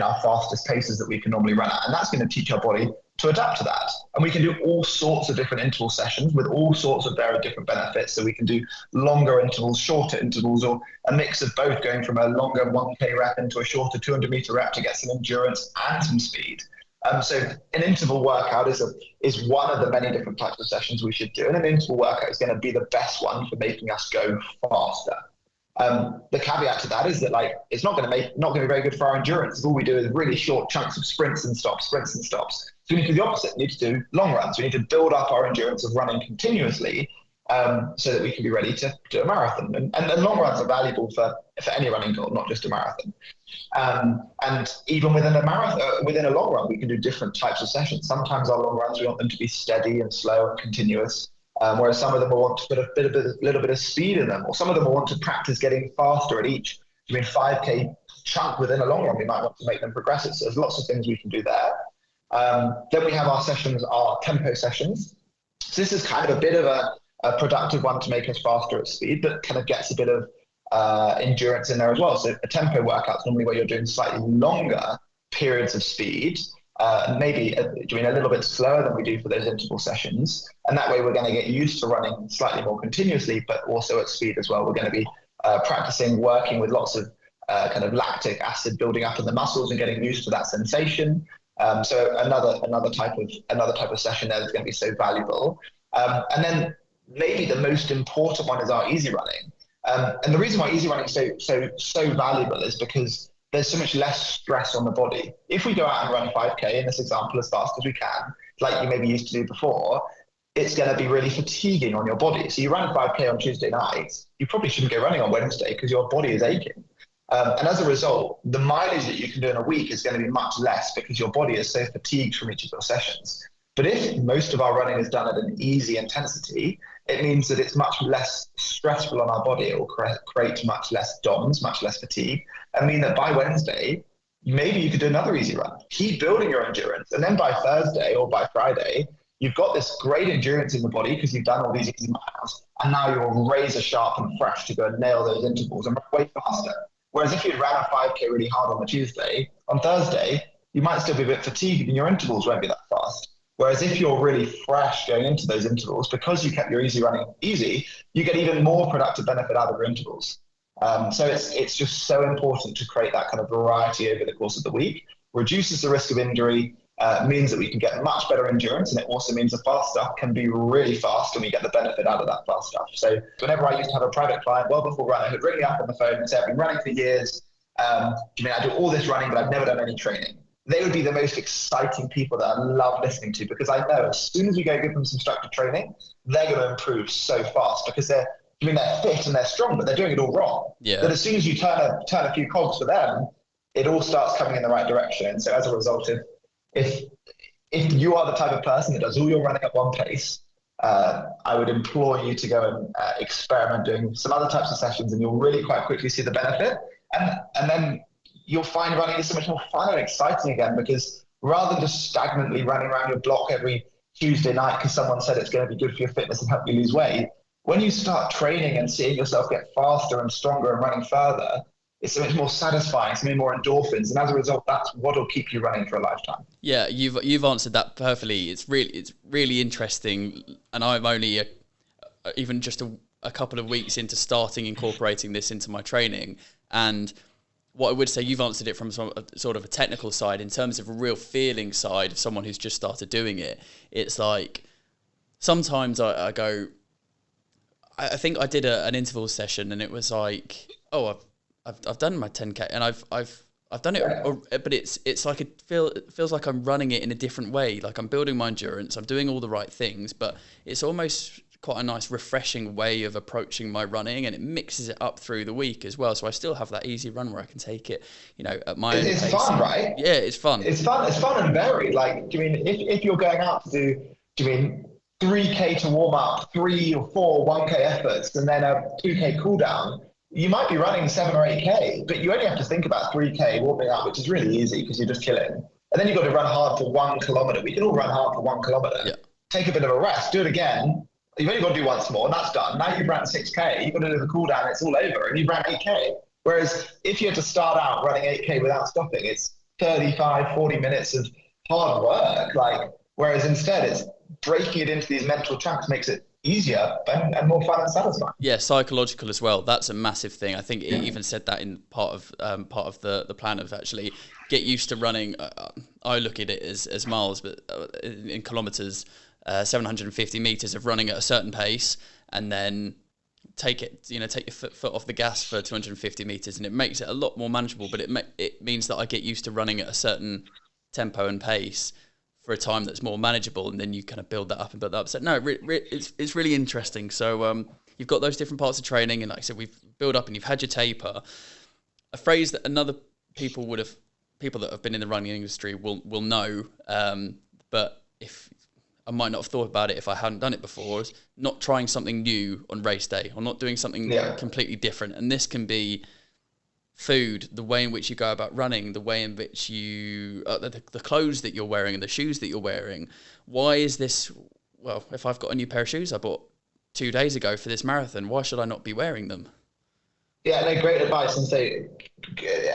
our fastest paces that we can normally run at. And that's going to teach our body to adapt to that. And we can do all sorts of different interval sessions with all sorts of very different benefits. So we can do longer intervals, shorter intervals, or a mix of both, going from a longer 1K rep into a shorter 200-meter rep to get some endurance and some speed. So an interval workout is one of the many different types of sessions we should do. And an interval workout is going to be the best one for making us go faster. The caveat to that is that it's not going to be very good for our endurance. All we do is really short chunks of sprints and stops. So we need to do the opposite. We need to do long runs. We need to build up our endurance of running continuously, so that we can be ready to do a marathon. And long runs are valuable for any running goal, not just a marathon. And even within a marathon, within a long run, we can do different types of sessions. Sometimes our long runs, we want them to be steady and slow and continuous. Whereas some of them will want to put a little bit of speed in them, or some of them will want to practice getting faster at each 5K chunk within a long run. We might want to make them progressive. So there's lots of things we can do there. Then we have our sessions, our tempo sessions. So this is kind of a bit of a productive one to make us faster at speed, but kind of gets a bit of endurance in there as well. So a tempo workout's normally where you're doing slightly longer periods of speed, maybe doing a little bit slower than we do for those interval sessions. And that way we're going to get used to running slightly more continuously, but also at speed as well. We're going to be practicing working with lots of kind of lactic acid building up in the muscles and getting used to that sensation. So another type of session there that's going to be so valuable. And then maybe the most important one is our easy running. And the reason why easy running is so valuable is because there's so much less stress on the body. If we go out and run 5K in this example as fast as we can, like you maybe used to do before, it's going to be really fatiguing on your body. So you run 5K on Tuesday night, you probably shouldn't go running on Wednesday because your body is aching. And as a result, the mileage that you can do in a week is going to be much less because your body is so fatigued from each of your sessions. But if most of our running is done at an easy intensity, it means that it's much less stressful on our body. It will create much less DOMS, much less fatigue, and mean that by Wednesday, maybe you could do another easy run. Keep building your endurance. And then by Thursday or by Friday, you've got this great endurance in the body because you've done all these easy miles. And now you're razor sharp and fresh to go and nail those intervals and run way faster. Whereas if you'd ran a 5K really hard on the Tuesday, on Thursday, you might still be a bit fatigued and your intervals won't be that fast. Whereas if you're really fresh going into those intervals, because you kept your easy running easy, you get even more productive benefit out of your intervals. So it's just so important to create that kind of variety over the course of the week. Reduces the risk of injury, means that we can get much better endurance, and it also means the fast stuff can be really fast and we get the benefit out of that fast stuff. So whenever I used to have a private client, well before running, who'd ring me up on the phone and say, I've been running for years, I do all this running, but I've never done any training. They would be the most exciting people that I love listening to, because I know as soon as we go give them some structured training, they're going to improve so fast because they're fit and they're strong, but they're doing it all wrong. Yeah. But as soon as you turn a few cogs for them, it all starts coming in the right direction. And so as a result, if you are the type of person that does all your running at one pace, I would implore you to go and experiment doing some other types of sessions, and you'll really quite quickly see the benefit. And then you'll find running is so much more fun and exciting again, because rather than just stagnantly running around your block every Tuesday night because someone said it's going to be good for your fitness and help you lose weight, when you start training and seeing yourself get faster and stronger and running further, it's so much more satisfying, so many more endorphins, and as a result, that's what will keep you running for a lifetime. Yeah, you've answered that perfectly. It's really interesting, and I'm only even just a couple of weeks into starting incorporating this into my training. And what I would say, you've answered it from sort of a technical side. In terms of a real feeling side of someone who's just started doing it, it's like sometimes I go, I think I did an interval session, and it was like, oh, I've done my 10K, and I've done it, but it's like it feels like I'm running it in a different way. Like I'm building my endurance, I'm doing all the right things, but it's almost quite a nice, refreshing way of approaching my running, and it mixes it up through the week as well. So I still have that easy run where I can take it, at my own pace. It's fun, right? Yeah, it's fun. It's fun and varied. Like, if you're going out to do, 3K to warm up, 3 or 4 1K efforts, and then a 2K cool down, you might be running 7 or 8K, but you only have to think about 3K warming up, which is really easy because you're just chilling. And then you've got to run hard for 1 kilometer. We can all run hard for 1 kilometer. Yeah. Take a bit of a rest, do it again. You've only got to do once more, and that's done. Now you've ran 6K, you've got to do the cool down, it's all over, and you've ran 8K. Whereas if you had to start out running 8K without stopping, it's 35, 40 minutes of hard work. Whereas instead it's breaking it into these mental chunks makes it easier and more fun and satisfying. Yeah, psychological as well. That's a massive thing. I think it even said that in part of the plan of actually get used to running. I look at it as miles, but in kilometers, 750 meters of running at a certain pace, and then take your foot off the gas for 250 meters, and it makes it a lot more manageable. But it means that I get used to running at a certain tempo and pace for a time that's more manageable, and then you kind of build that up and build that up. So no, it's really interesting. So you've got those different parts of training, and like I said, we've built up and you've had your taper. A phrase that people that have been in the running industry will know, but if I might not have thought about it if I hadn't done it before, is not trying something new on race day, or not doing something completely different. And this can be food, the way in which you go about running, the way in which you the clothes that you're wearing and the shoes that you're wearing. Why is this? Well, if I've got a new pair of shoes I bought 2 days ago for this marathon, why should I not be wearing them? Yeah, no, great advice. And so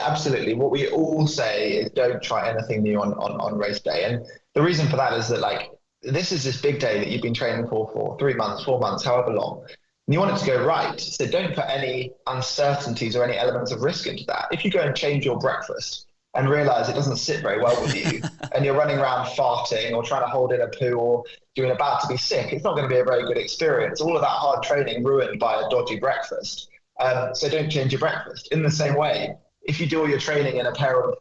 absolutely what we all say is don't try anything new on race day. And the reason for that is that this is this big day that you've been training for 3 months, 4 months, however long. And you want it to go right. So don't put any uncertainties or any elements of risk into that. If you go and change your breakfast and realize it doesn't sit very well with you and you're running around farting or trying to hold in a poo or you're about to be sick, it's not going to be a very good experience. All of that hard training ruined by a dodgy breakfast. So don't change your breakfast. In the same way, if you do all your training in a pair of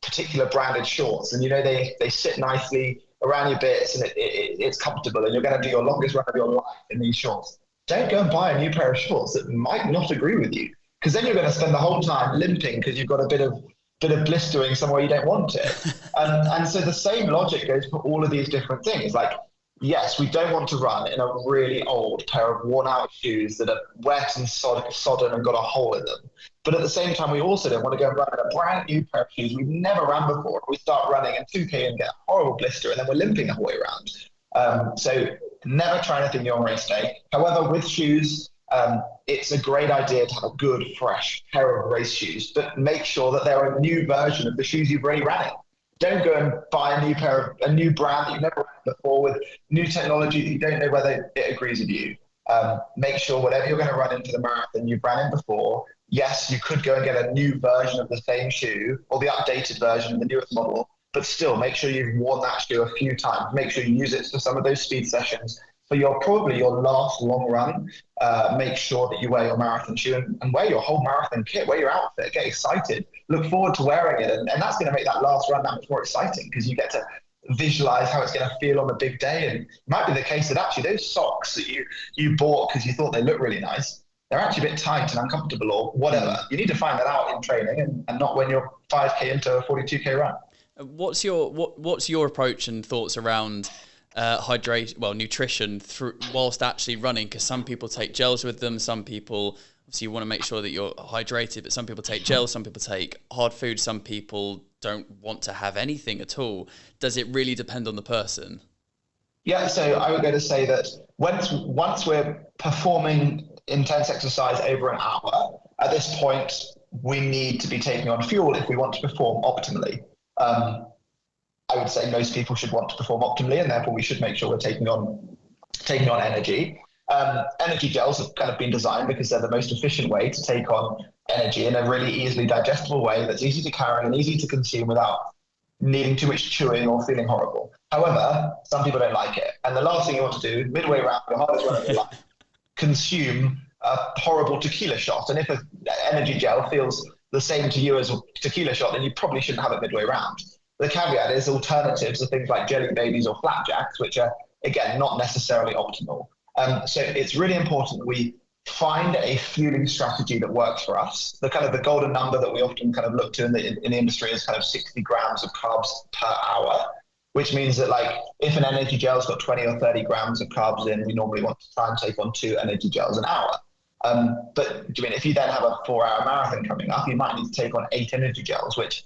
particular branded shorts and they sit nicely around your bits and it's comfortable and you're going to do your longest run of your life in these shorts, don't go and buy a new pair of shorts that might not agree with you, because then you're going to spend the whole time limping because you've got a bit of bit of blistering somewhere you don't want it. And so the same logic goes for all of these different things. Like, yes, we don't want to run in a really old pair of worn out shoes that are wet and sodden and got a hole in them. But at the same time, we also don't want to go and run in a brand new pair of shoes we've never ran before. We start running in 2K and get a horrible blister, and then we're limping the whole way around. So never try anything new on race day. However, with shoes, it's a great idea to have a good, fresh pair of race shoes, but make sure that they're a new version of the shoes you've already ran in. Don't go and buy a new brand that you've never ran before with new technology that you don't know whether it agrees with you. Make sure whatever you're going to run into the marathon you've ran in before. Yes, you could go and get a new version of the same shoe or the updated version of the newest model, but still make sure you've worn that shoe a few times. Make sure you use it for some of those speed sessions. For probably your last long run, make sure that you wear your marathon shoe and wear your whole marathon kit, wear your outfit, get excited, look forward to wearing it. And that's going to make that last run that much more exciting because you get to visualize how it's going to feel on the big day. And it might be the case that actually those socks that you bought because you thought they looked really nice, they're actually a bit tight and uncomfortable or whatever. You need to find that out in training and not when you're 5K into a 42K run. What's your approach and thoughts around nutrition whilst actually running? Because some people take gels with them, some people obviously you want to make sure that you're hydrated, but some people take gels, some people take hard food, some people don't want to have anything at all. Does it really depend on the person? Yeah, so I would go to say that once we're performing intense exercise over an hour, at this point we need to be taking on fuel if we want to perform optimally. I would say most people should want to perform optimally, and therefore we should make sure we're taking on energy. Energy gels have kind of been designed because they're the most efficient way to take on energy in a really easily digestible way that's easy to carry and easy to consume without needing too much chewing or feeling horrible. However, some people don't like it. And the last thing you want to do, midway around the hardest run of your life, consume a horrible tequila shot. And if an energy gel feels the same to you as a tequila shot, then you probably shouldn't have it midway around. The caveat is alternatives are things like jelly babies or flapjacks, which are, again, not necessarily optimal. So it's really important that we find a fueling strategy that works for us. The golden number that we often kind of look to in the industry is kind of 60 grams of carbs per hour, which means that like if an energy gel's got 20 or 30 grams of carbs in, we normally want to try and take on 2 energy gels an hour. But I mean, if you then have a 4-hour marathon coming up, you might need to take on 8 energy gels, which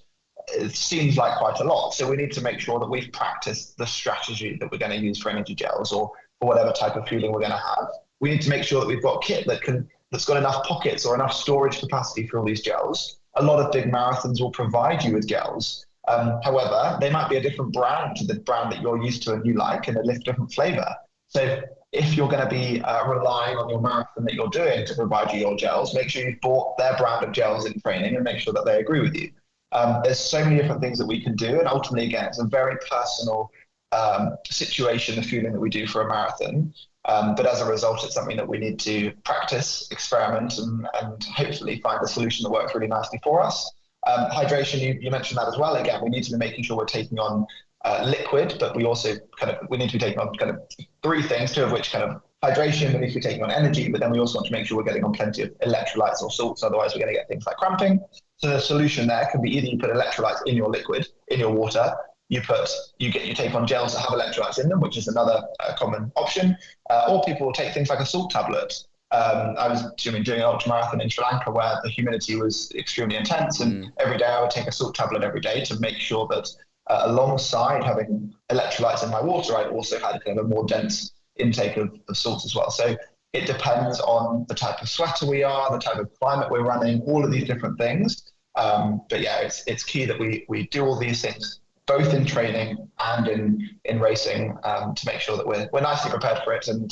it seems like quite a lot. So we need to make sure that we've practiced the strategy that we're going to use for energy gels or for whatever type of fueling we're going to have. We need to make sure that we've got kit that's got enough pockets or enough storage capacity for all these gels. A lot of big marathons will provide you with gels. However, they might be a different brand to the brand that you're used to and you like, and a different flavor. So if you're going to be relying on your marathon that you're doing to provide you your gels, make sure you've bought their brand of gels in training and make sure that they agree with you. There's so many different things that we can do. And ultimately, again, it's a very personal situation, the fueling that we do for a marathon. But as a result, it's something that we need to practice, experiment, and hopefully find a solution that works really nicely for us. Hydration, you mentioned that as well. Again, we need to be making sure we're taking on liquid, but we also we need to be taking on kind of 3 things, 2 of which kind of hydration, we need to be taking on energy, but then we also want to make sure we're getting on plenty of electrolytes or salts, otherwise we're going to get things like cramping. So the solution there can be either you put electrolytes in your liquid, in your water, you take on gels that have electrolytes in them, which is another common option, or people will take things like a salt tablet. I was doing an ultramarathon in Sri Lanka where the humidity was extremely intense, and every day I would take a salt tablet every day to make sure that alongside having electrolytes in my water, I also had kind of a more dense intake of salt as well. So it depends on the type of sweater we are, the type of climate we're running, all of these different things. But yeah, it's key that we do all these things, both in training and in racing, to make sure that we're nicely prepared for it. And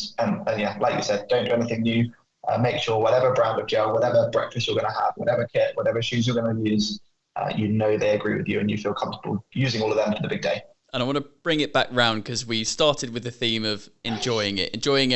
yeah, like you said, don't do anything new. Make sure whatever brand of gel, whatever breakfast you're going to have, whatever kit, whatever shoes you're going to use, they agree with you and you feel comfortable using all of them for the big day. And I want to bring it back round because we started with the theme of enjoying it, enjoying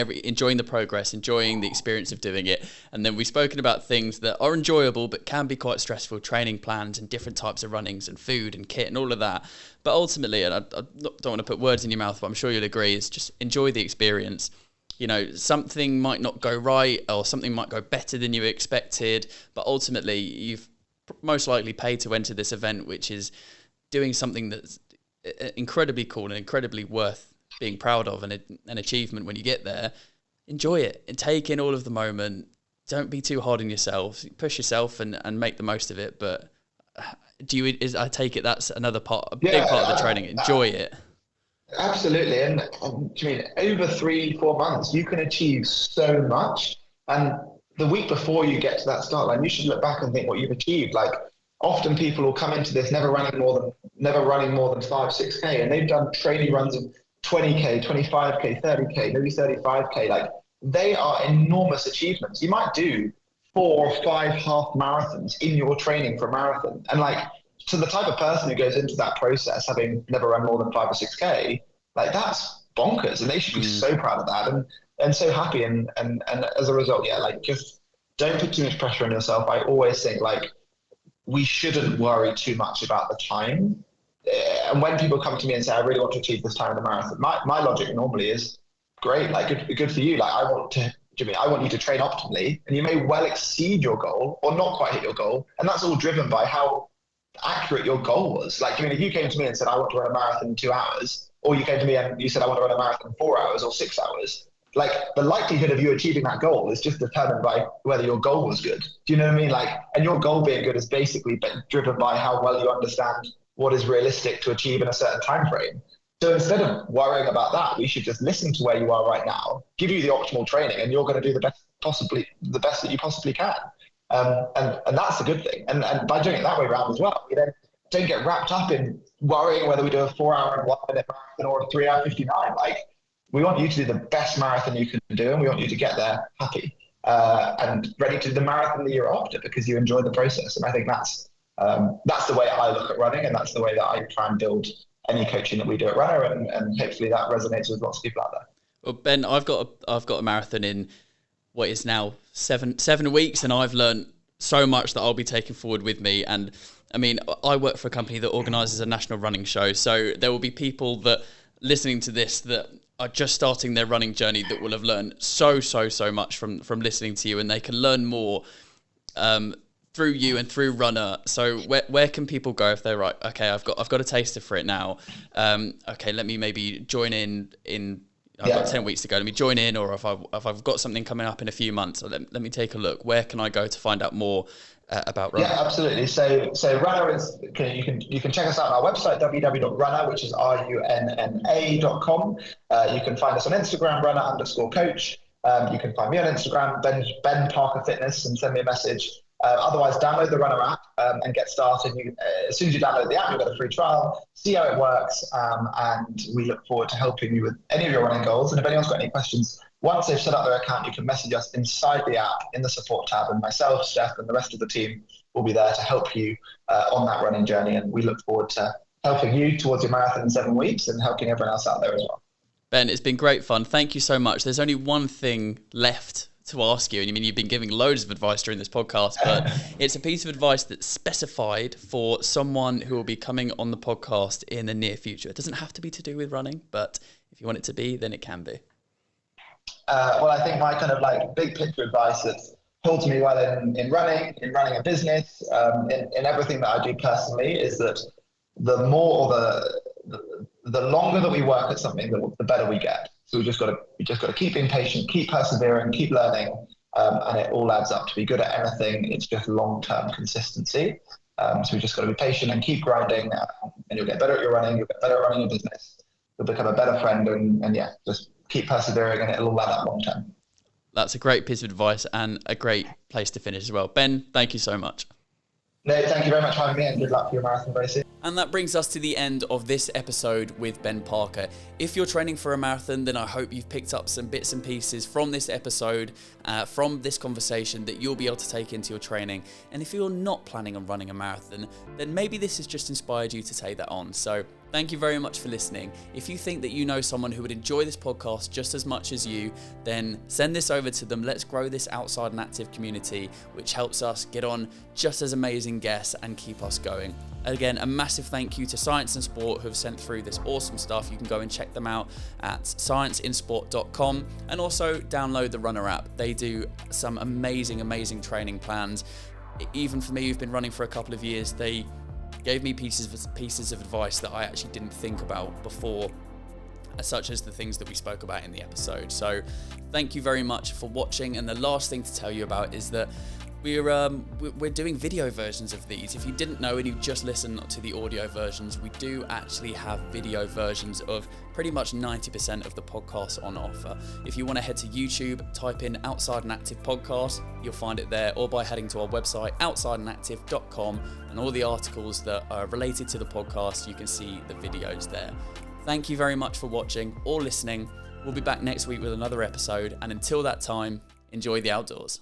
the progress, enjoying the experience of doing it. And then we've spoken about things that are enjoyable but can be quite stressful, training plans and different types of runnings and food and kit and all of that. But ultimately, and I don't want to put words in your mouth, but I'm sure you'll agree, is just enjoy the experience. You know, something might not go right or something might go better than you expected, but ultimately you've most likely pay to enter this event, which is doing something that's incredibly cool and incredibly worth being proud of, and an achievement when you get there. Enjoy it and take in all of the moment. Don't be too hard on yourself. Push yourself and make the most of it. But I take it that's another part, a big part of the training. Enjoy it. Absolutely. And I mean, over 3-4 months, you can achieve so much. And the week before you get to that start line, you should look back and think what you've achieved. Like, often people will come into this never running more than 5-6K, and they've done training runs of 20K, 25K, 30K, maybe 35K. Like, they are enormous achievements. You might do 4 or 5 half marathons in your training for a marathon. And like, to the type of person who goes into that process having never run more than 5 or 6K, like, that's bonkers, and they should be so proud of that and so happy. And as a result, like, just don't put too much pressure on yourself. I always think, like, we shouldn't worry too much about the time. And when people come to me and say, I really want to achieve this time in the marathon, my logic normally is, great, like, good for you. Like, I want you to train optimally, and you may well exceed your goal or not quite hit your goal. And that's all driven by how accurate your goal was. Like, I mean, if you came to me and said, I want to run a marathon in 2 hours, or you came to me and you said, I want to run a marathon in 4 hours or 6 hours, like, the likelihood of you achieving that goal is just determined by whether your goal was good. Do you know what I mean? Like, and your goal being good is basically driven by how well you understand what is realistic to achieve in a certain time frame. So instead of worrying about that, we should just listen to where you are right now, give you the optimal training, and you're going to do the best that you possibly can. And that's a good thing. And by doing it that way around as well, you then don't get wrapped up in worrying whether we do a 4-hour and 1-minute marathon or a 3-hour 59. Like, we want you to do the best marathon you can do, and we want you to get there happy and ready to do the marathon the year after because you enjoyed the process. And I think that's the way I look at running, and that's the way that I try and build any coaching that we do at Runna, and hopefully that resonates with lots of people out there. Well, Ben, I've got a marathon in what is now 7 weeks, and I've learned so much that I'll be taking forward with me. And I mean, I work for a company that organises a national running show, so there will be people that listening to this that are just starting their running journey that will have learned so much from listening to you, and they can learn more through you and through Runna. So where can people go if they're right? Okay, I've got a taster for it now. Okay, let me maybe join in. I've got 10 weeks to go. Let me join in, or if I've got something coming up in a few months, let me take a look. Where can I go to find out more about Runna? Yeah, absolutely. So Runna is, you can check us out on our website, www.runna, which is runna.com. You can find us on Instagram, runna_coach. You can find me on Instagram, Ben Parker Fitness, and send me a message. Otherwise, download the Runna app and get started. As soon as you download the app, you'll get a free trial, see how it works, and we look forward to helping you with any of your running goals. And if anyone's got any questions, once they've set up their account, you can message us inside the app in the support tab, and myself, Steph, and the rest of the team will be there to help you on that running journey. And we look forward to helping you towards your marathon in 7 weeks and helping everyone else out there as well. Ben, it's been great fun. Thank you so much. There's only one thing left to ask you, and I mean, you've been giving loads of advice during this podcast, but it's a piece of advice that's specified for someone who will be coming on the podcast in the near future. It doesn't have to be to do with running, but if you want it to be, then it can be. Well, I think my kind of like big picture advice that's holds me well in running a business, in everything that I do personally, is that the more the longer that we work at something, the better we get. So we just got to keep being patient, keep persevering, keep learning, and it all adds up to be good at anything. It's just long-term consistency. So we just got to be patient and keep grinding, and you'll get better at your running. You'll get better at running your business. You'll become a better friend, and just keep persevering, and it'll all add up long-term. That's a great piece of advice and a great place to finish as well. Ben, thank you so much. No, thank you very much for having me, and good luck for your marathon race. And that brings us to the end of this episode with Ben Parker. If you're training for a marathon, then I hope you've picked up some bits and pieces from this episode, from this conversation that you'll be able to take into your training. And if you're not planning on running a marathon, then maybe this has just inspired you to take that on. So thank you very much for listening. If you think that you know someone who would enjoy this podcast just as much as you, then send this over to them. Let's grow this outside and active community, which helps us get on just as amazing guests and keep us going. Again, a massive thank you to Science in Sport who have sent through this awesome stuff. You can go and check them out at scienceinsport.com, and also download the Runna app. They do some amazing training plans even for me who've been running for a couple of years, they gave me pieces of advice that I actually didn't think about before, such as the things that we spoke about in the episode. So thank you very much for watching. And the last thing to tell you about is that we're doing video versions of these. If you didn't know and you just listened to the audio versions, we do actually have video versions of pretty much 90% of the podcasts on offer. If you want to head to YouTube, type in Outside and Active Podcast, you'll find it there, or by heading to our website, outsideandactive.com, and all the articles that are related to the podcast, you can see the videos there. Thank you very much for watching or listening. We'll be back next week with another episode, and until that time, enjoy the outdoors.